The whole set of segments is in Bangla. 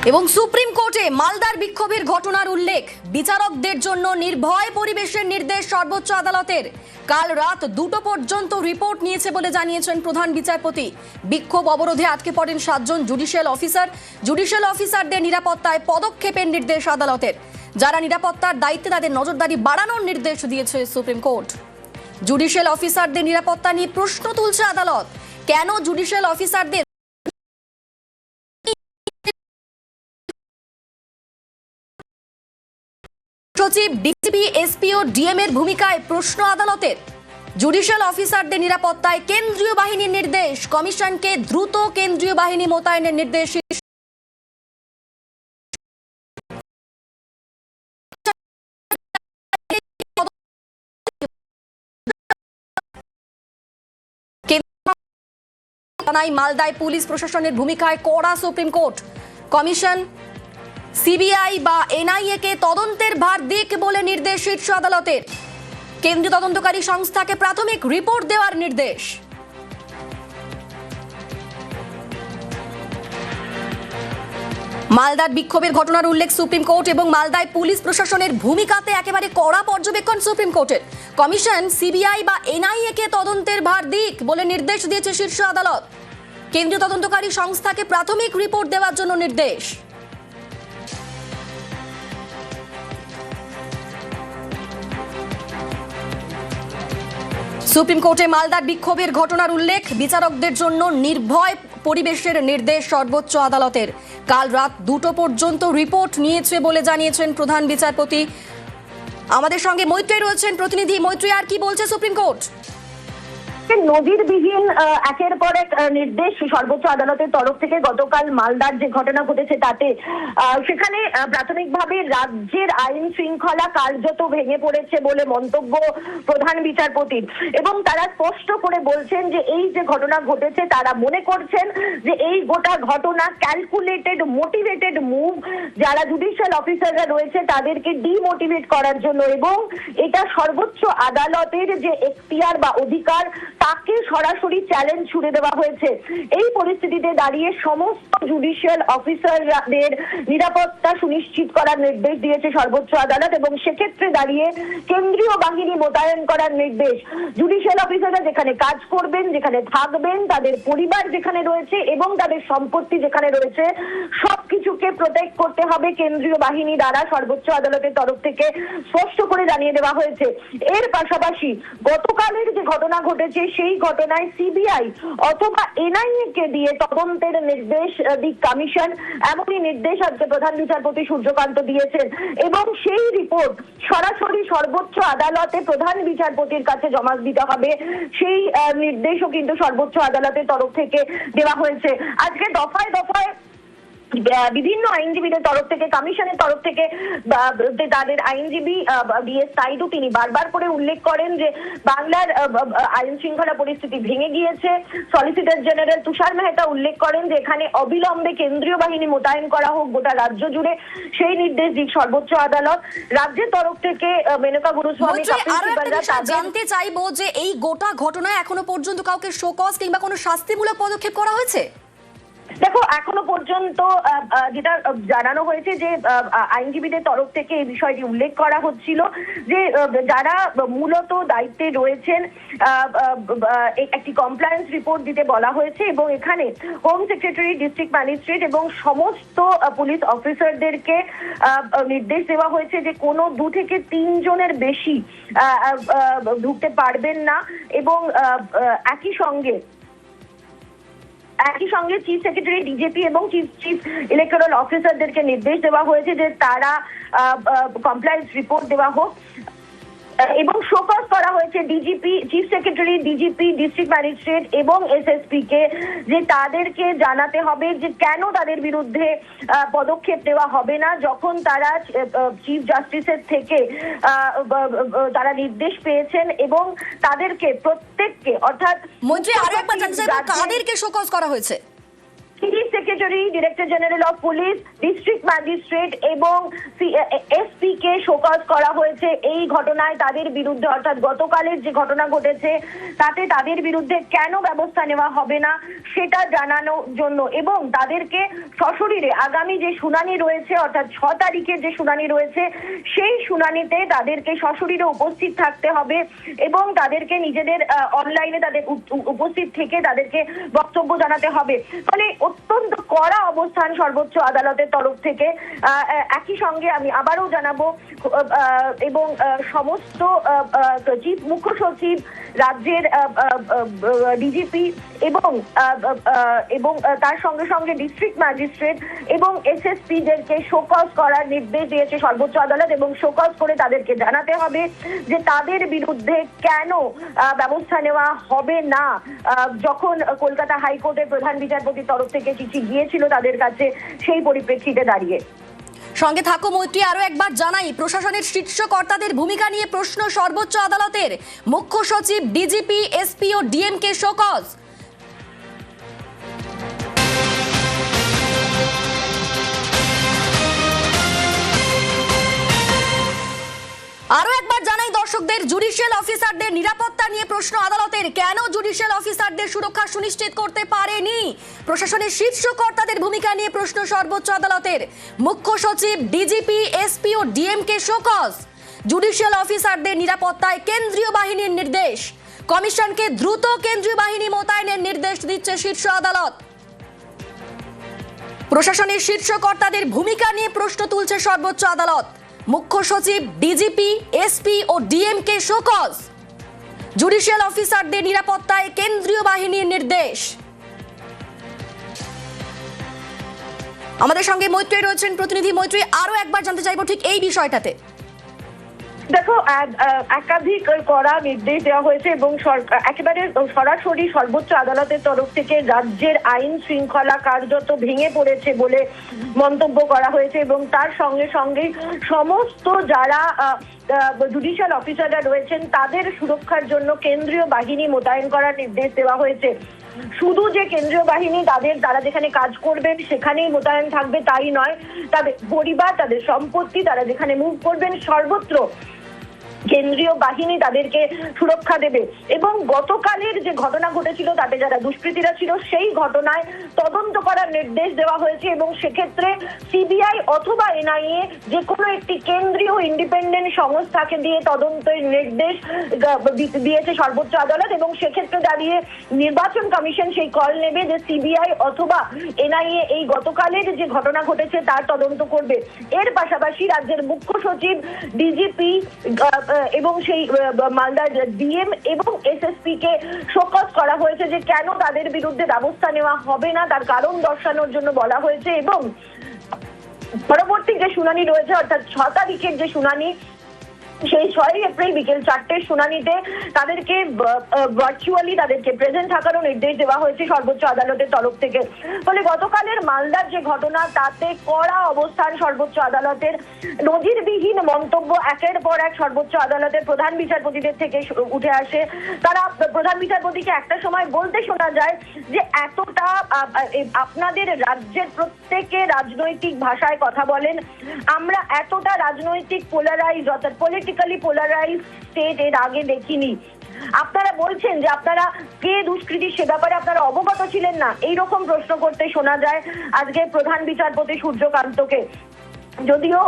এবং সুপ্রিম কোর্টে মালদার বিক্ষোভের ঘটনার উল্লেখ, বিচারকদের জন্য নির্ভয় পরিবেশের নির্দেশ সর্বোচ্চ আদালতের। কাল রাত 2টো পর্যন্ত রিপোর্ট নিয়েছে বলে জানিয়েছেন প্রধান বিচারপতি। বিক্ষোভ অবরোধে আটকে পড়েন 7 জন জুডিশিয়াল অফিসার। জুডিশিয়াল অফিসারদের নিরাপত্তায় পদক্ষেপের নির্দেশ আদালতের। যারা নিরাপত্তার দায়িত্বে তাদের নজরদারি বাড়ানোর নির্দেশ দিয়েছে সুপ্রিম কোর্ট। জুডিশিয়াল অফিসারদের নিরাপত্তা নিয়ে প্রশ্ন তুলছে আদালত। কেন জুডিশিয়াল অফিসারদের সচিব, ডিসিপি, এসপি ও ডিএম এর ভূমিকায় প্রশ্ন আদালতের। জুডিশিয়াল অফিসারদের নিরাপত্তায় কেন্দ্রীয় বাহিনীর নির্দেশ, কমিশনকে দ্রুত কেন্দ্রীয় বাহিনী মোতায়েনের নির্দেশ। মালদায় পুলিশ প্রশাসনের ভূমিকায় কড়া সুপ্রিম কোর্ট। কমিশন, সিবিআই বা এনআইএ কে তদন্তের ভার দিক বলে নির্দেশ শীর্ষ আদালতের। কেন্দ্রীয় তদন্তকারী সংস্থাকে প্রাথমিক রিপোর্ট দেওয়ার নির্দেশ। মালদার বিক্ষোভের ঘটনার উল্লেখ সুপ্রিম কোর্ট এবং মালদায় পুলিশ প্রশাসনের ভূমিকাতে একেবারে কড়া পর্যবেক্ষণ সুপ্রিম কোর্টের। কমিশন, সিবিআই বা এনআইএ কে তদন্তের ভার দিক বলে নির্দেশ দিয়েছে শীর্ষ আদালত। কেন্দ্রীয় তদন্তকারী সংস্থাকে প্রাথমিক রিপোর্ট দেওয়ার জন্য নির্দেশ। সুপ্রিম কোর্টে মালদার বিক্ষোভের ঘটনার উল্লেখ, বিচারকদের জন্য নির্ভয় পরিবেশের নির্দেশ সর্বোচ্চ আদালতের। কাল রাত 2টো পর্যন্ত রিপোর্ট নিয়েছে বলে জানিয়েছেন প্রধান বিচারপতি। আমাদের সঙ্গে মৈত্রী রয়েছেন প্রতিনিধি। মৈত্রী, আর কি বলছে সুপ্রিম কোর্ট? নজিরবিহীন একের পর এক নির্দেশ সর্বোচ্চ আদালতের তরফ থেকে গতকাল মালদার যে ঘটনা ঘটেছে তাতে সেখানে প্রাথমিকভাবে রাজ্যের আইন শৃঙ্খলা কার্যত ভেঙে পড়েছে বলে মন্তব্য প্রধান বিচারপতির। এবং তারা স্পষ্ট করে বলছেন যে এই যে ঘটনা ঘটেছে তারা মনে করছেন যে এই গোটা ঘটনা ক্যালকুলেটেড মোটিভেটেড মুভ, যারা জুডিশিয়াল অফিসাররা রয়েছে তাদেরকে ডিমোটিভেট করার জন্য, এবং এটা সর্বোচ্চ আদালতের যে এখতিয়ার বা অধিকার তাকে সরাসরি চ্যালেঞ্জ ছুড়ে দেওয়া হয়েছে। এই পরিস্থিতিতে দাঁড়িয়ে সমস্ত জুডিশিয়াল অফিসারদের নিরাপত্তা সুনিশ্চিত করার নির্দেশ দিয়েছে সর্বোচ্চ আদালত, এবং সেক্ষেত্রে দাঁড়িয়ে কেন্দ্রীয় বাহিনী মোতায়েন করার নির্দেশ। জুডিশিয়াল অফিসাররা যেখানে কাজ করবেন, যেখানে থাকবেন, তাদের পরিবার যেখানে রয়েছে এবং তাদের সম্পত্তি যেখানে রয়েছে সবকিছুকে প্রোটেক্ট করতে হবে কেন্দ্রীয় বাহিনী দ্বারা সর্বোচ্চ আদালতের তরফ থেকে স্পষ্ট করে জানিয়ে দেওয়া হয়েছে। এর পাশাপাশি গতকালের যে ঘটনা ঘটেছে সেই ঘটনায় সিবিআই অথবা এনআইএ কে দিয়ে তদন্তের নির্দেশ দিক কমিশন, এমনই নির্দেশ আজকে প্রধান বিচারপতি সূর্যকান্ত দিয়েছেন। এবং সেই রিপোর্ট সরাসরি সর্বোচ্চ আদালতে প্রধান বিচারপতির কাছে জমা দিতে হবে, সেই নির্দেশও কিন্তু সর্বোচ্চ আদালতের তরফ থেকে দেওয়া হয়েছে। আজকে দফায় দফায় বিভিন্ন আইনজীবীদের তরফ থেকে, কমিশনের তরফ থেকে তাদের আইনজীবী বিএস সাইদু তিনি বারবার করে উল্লেখ করেন যে বাংলার আইন শৃঙ্খলা পরিস্থিতি ভেঙে গিয়েছে। সলিসিটর জেনারেল তুষার মেহতা উল্লেখ করেন যে এখানে অবিলম্বে কেন্দ্রীয় বাহিনী মোতায়েন করা হোক গোটা রাজ্য জুড়ে, সেই নির্দেশ দিক সর্বোচ্চ আদালত। রাজ্যের তরফ থেকে মেনকা গুরুস্বামী জানতে চাইবো যে এই গোটা ঘটনায় এখনো পর্যন্ত কাউকে শোকজ কিংবা কোনো শাস্তিমূলক পদক্ষেপ করা হয়েছে? দেখো, এখনো পর্যন্ত যেটা জানানো হয়েছে যে আইনজীবীদের তরফ থেকে এই বিষয়টি উল্লেখ করা হচ্ছিল যে যারা মূলত দায়িত্বে রয়েছেন একটি কমপ্লায়েন্স রিপোর্ট দিতে বলা হয়েছে, এবং এখানে হোম সেক্রেটারি, ডিস্ট্রিক্ট ম্যাজিস্ট্রেট এবং সমস্ত পুলিশ অফিসারদেরকে নির্দেশ দেওয়া হয়েছে যে কোনো 2 থেকে 3 জনের বেশি ঢুকতে পারবেন না। এবং একই সঙ্গে চিফ সেক্রেটারি, ডিজিপি এবং চিফ ইলেকটোরাল অফিসারদেরকে নির্দেশ দেওয়া হয়েছে যে তারা কমপ্লায়েন্স রিপোর্ট দেওয়া হোক, এবং শোকজ করা হয়েছে DGP, chief secretary, DGP, district magistrate এবং এসএসপি কে যে তাদেরকে জানাতে হবে যে কেন তাদের বিরুদ্ধে পদক্ষেপ দেওয়া হবে না যখন তারা চিফ জাস্টিসের থেকে তারা নির্দেশ পেয়েছেন, এবং তাদেরকে প্রত্যেককে, অর্থাৎ মন্ত্রী আরো একবার জানতে চাইবো কাদেরকে শোকজ করা হয়েছে? Chief secretary, director general of police, district magistrate এবং এসপি কে শোকজ করা হয়েছে এই ঘটনায় তাদের বিরুদ্ধে, অর্থাৎ গতকালের যে ঘটনা ঘটেছে তাতে তাদের বিরুদ্ধে কেন ব্যবস্থা নেওয়া হবে না সেটা জানানোর জন্য, এবং তাদেরকে সশরীরে আগামী যে শুনানি রয়েছে অর্থাৎ 6 তারিখের যে শুনানি রয়েছে সেই শুনানিতে তাদেরকে সশরীরে উপস্থিত থাকতে হবে এবং তাদেরকে নিজেদের অনলাইনে তাদের উপস্থিত থেকে তাদেরকে বক্তব্য জানাতে হবে। ফলে অত্যন্ত কড়া অবস্থান সর্বোচ্চ আদালতের তরফ থেকে। একই সঙ্গে আমি আবারও জানাবো এবং সমস্ত চিফ মুখ্য সচিব, রাজ্যের ডিজিপি এবং তার সঙ্গে সঙ্গে ডিস্ট্রিক্ট ম্যাজিস্ট্রেট এবং এসএসপি দেরকে শোকজ করার নির্দেশ দিয়েছে সর্বোচ্চ আদালত, এবং শোকজ করে তাদেরকে জানাতে হবে যে তাদের বিরুদ্ধে কেন ব্যবস্থা নেওয়া হবে না। যখন কলকাতা হাইকোর্টের প্রধান বিচারপতির তরফ থেকে চিঠি গিয়েছিল তাদের কাছে, সেই পরিপ্রেক্ষিতে দাঁড়িয়ে। সঙ্গে থাকো মৈত্রী, আরো একবার জানাই প্রশাসনের শীর্ষ কর্তাদের ভূমিকা নিয়ে প্রশ্ন সর্বোচ্চ আদালতের। মুখ্য সচিব, ডিজিপি, এসপি ও ডিএম কে শোকজ। আরো একবার জানাই দর্শকদের, জুডিশিয়াল অফিসারদের নিরাপত্তা নিয়ে প্রশ্ন আদালতের। কেন জুডিশিয়াল অফিসারদের সুরক্ষা সুনিশ্চিত করতে পারেনি? প্রশাসনের শীর্ষ কর্তাদের ভূমিকা নিয়ে প্রশ্ন সর্বোচ্চ আদালতের। মুখ্য সচিব, ডিজিপি, এসপি ও ডিএম কে শোকজ। জুডিশিয়াল অফিসারদের নিরাপত্তায় কেন্দ্রীয় বাহিনীর নির্দেশ। কমিশনকে দ্রুত কেন্দ্রীয় বাহিনী মোতায়েনের নির্দেশ দিচ্ছে শীর্ষ আদালত। প্রশাসনের শীর্ষ কর্তাদের ভূমিকা নিয়ে প্রশ্ন তুলছে সর্বোচ্চ আদালত। মুখ্য সচিব, ডিজিপি, এসপি ও ডিএম কে শোকজ। জুডিশিয়াল অফিসারদের নিরাপত্তায় কেন্দ্রীয় বাহিনীর নির্দেশ। আমাদের সঙ্গে মৈত্রী রয়েছেন প্রতিনিধি। মৈত্রী, আরো একবার জানতে চাইবো ঠিক এই বিষয়টাতে। দেখো, একাধিক কড়া নির্দেশ দেওয়া হয়েছে এবং একেবারে সরাসরি সর্বোচ্চ আদালতের তরফ থেকে রাজ্যের আইন শৃঙ্খলা কার্যত ভেঙে পড়েছে বলে মন্তব্য করা হয়েছে, এবং তার সঙ্গে সঙ্গে সমস্ত যারা জুডিশিয়াল অফিসাররা রয়েছেন তাদের সুরক্ষার জন্য কেন্দ্রীয় বাহিনী মোতায়েন করার নির্দেশ দেওয়া হয়েছে। শুধু যে কেন্দ্রীয় বাহিনী তারা যেখানে কাজ করবেন সেখানেই মোতায়েন থাকবে তাই নয়, তাদের পরিবার, তাদের সম্পত্তি, তারা যেখানে মুভ করবেন সর্বত্র কেন্দ্রীয় বাহিনী তাদেরকে সুরক্ষা দেবে। এবং গতকালের যে ঘটনা ঘটেছিল তাতে যারা দুষ্কৃতীরা ছিল সেই ঘটনায় তদন্ত করার নির্দেশ দেওয়া হয়েছে, এবং সেক্ষেত্রে সিবিআই অথবা এনআইএ যে কোনো একটি কেন্দ্রীয় ইন্ডিপেন্ডেন্ট সংস্থাকে দিয়ে তদন্তের নির্দেশ দিয়েছে সর্বোচ্চ আদালত। এবং সেক্ষেত্রে দাঁড়িয়ে নির্বাচন কমিশন সেই কল নেবে যে সিবিআই অথবা এনআইএ এই গতকালের যে ঘটনা ঘটেছে তার তদন্ত করবে। এর পাশাপাশি রাজ্যের মুখ্য সচিব, ডিজিপি এবং সেই মালদার ডিএম এবং এসএসপি কে শোকজ করা হয়েছে যে কেন তাদের বিরুদ্ধে ব্যবস্থা নেওয়া হবে না তার কারণ দর্শানোর জন্য বলা হয়েছে। এবং পরবর্তী যে শুনানি রয়েছে অর্থাৎ 6 তারিখের যে শুনানি, সেই 6 এপ্রিল বিকেল 4টের শুনানিতে তাদেরকে ভার্চুয়ালি তাদেরকে প্রেজেন্ট থাকারও নির্দেশ দেওয়া হয়েছে সর্বোচ্চ আদালতের তরফ থেকে। ফলে গতকালের মালদার যে ঘটনা তাতে কড়া অবস্থান সর্বোচ্চ আদালতের। নজিরবিহীন মন্তব্য একের পর এক সর্বোচ্চ আদালতের প্রধান বিচারপতিদের থেকে উঠে আসে। তারা প্রধান বিচারপতিকে একটা সময় বলতে শোনা যায় যে এতটা আপনাদের রাজ্যের প্রত্যেকে রাজনৈতিক ভাষায় কথা বলেন, আমরা এতটা রাজনৈতিক পোলারাইজ অর্থাৎ পলিটিক্যালি পোলারাইজ স্টেট এর আগে দেখিনি। আপনারা বলছেন যে আপনারা কে দুষ্কৃতী সে ব্যাপারে আপনারা অবগত ছিলেন না, এইরকম প্রশ্ন করতে শোনা যায় আজকে প্রধান বিচারপতি সূর্যকান্তকে। যদিও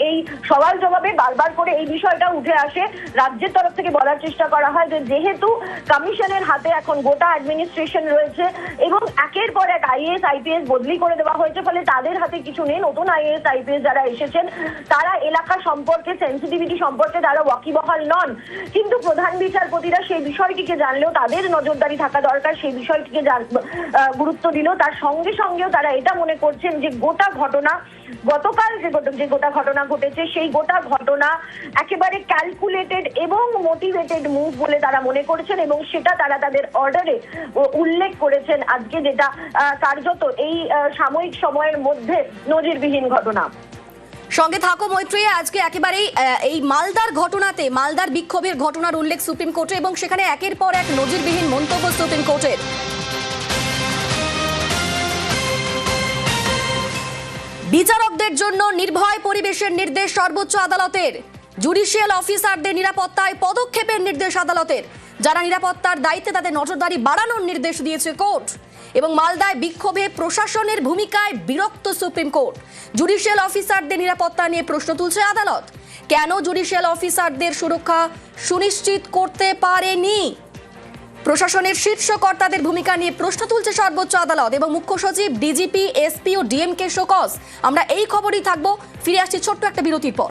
এই সওয়াল জবাবে বারবার করে এই বিষয়টা উঠে আসে, রাজ্যের তরফ থেকে বলার চেষ্টা করা হয় যে যেহেতু কমিশনের হাতে এখন গোটা অ্যাডমিনিস্ট্রেশন রয়েছে এবং একের পর এক আইএএস আইপিএস বদলি করে দেওয়া হয়েছে, ফলে তাদের হাতে কিছু নেই। নতুন আইএএস আইপিএস যারা এসেছেন তারা এলাকা সম্পর্কে, সেন্সিটিভিটি সম্পর্কে তারা ওয়াকিবহাল নন। কিন্তু প্রধান বিচারপতিরা সেই বিষয়টিকে জানলেও তাদের নজরদারি থাকা দরকার, সেই বিষয়টিকে গুরুত্ব দিল। তার সঙ্গে সঙ্গেও তারা এটা মনে করছেন যে গোটা ঘটনা, গতকাল যে গোটা ঘটনা ঘটেছে সেই গোটা ঘটনা একেবারে ক্যালকুলেটেড এবং মোটিভেটেড মুভ বলে তারা মনে করছেন, এবং সেটা তারা তাদের অর্ডারে উল্লেখ করেছেন আজকে, যেটা কার্যত এই সাময়িক সময়ের মধ্যে নজিরবিহীন ঘটনা। সঙ্গে থাকো মৈত্রী। আজকে একেবারেই এই মালদার ঘটনাতে, মালদার বিক্ষোভের ঘটনার উল্লেখ সুপ্রিম কোর্টে, এবং সেখানে একের পর এক নজিরবিহীন মন্তব্য সুপ্রিম কোর্টের। বিচারকদের জন্য নির্ভয় পরিবেশের নির্দেশ সর্বোচ্চ আদালতের। জুডিশিয়াল অফিসারদের নিরাপত্তায় পদক্ষেপের নির্দেশ আদালতের। যারা নিরাপত্তার দায়িত্বে তাদের নজরদারি বাড়ানোর নির্দেশ দিয়েছে কোর্ট। এবং মালদায় বিক্ষোভে প্রশাসনের ভূমিকায় বিরক্ত সুপ্রিম কোর্ট। জুডিশিয়াল অফিসারদের নিরাপত্তা নিয়ে প্রশ্ন তুলছে আদালত। কেন জুডিশিয়াল অফিসারদের সুরক্ষা সুনিশ্চিত করতে পারেনি? প্রশাসনের শীর্ষ কর্তাদের ভূমিকা নিয়ে প্রশ্ন তুলছে সর্বোচ্চ আদালত এবং মুখ্য সচিব, ডিজিপি, এসপি ও ডিএমকে শোকজ। আমরা এই খবরই থাকবো। ফিরে আসছি ছোট্ট একটা বিরতির পর।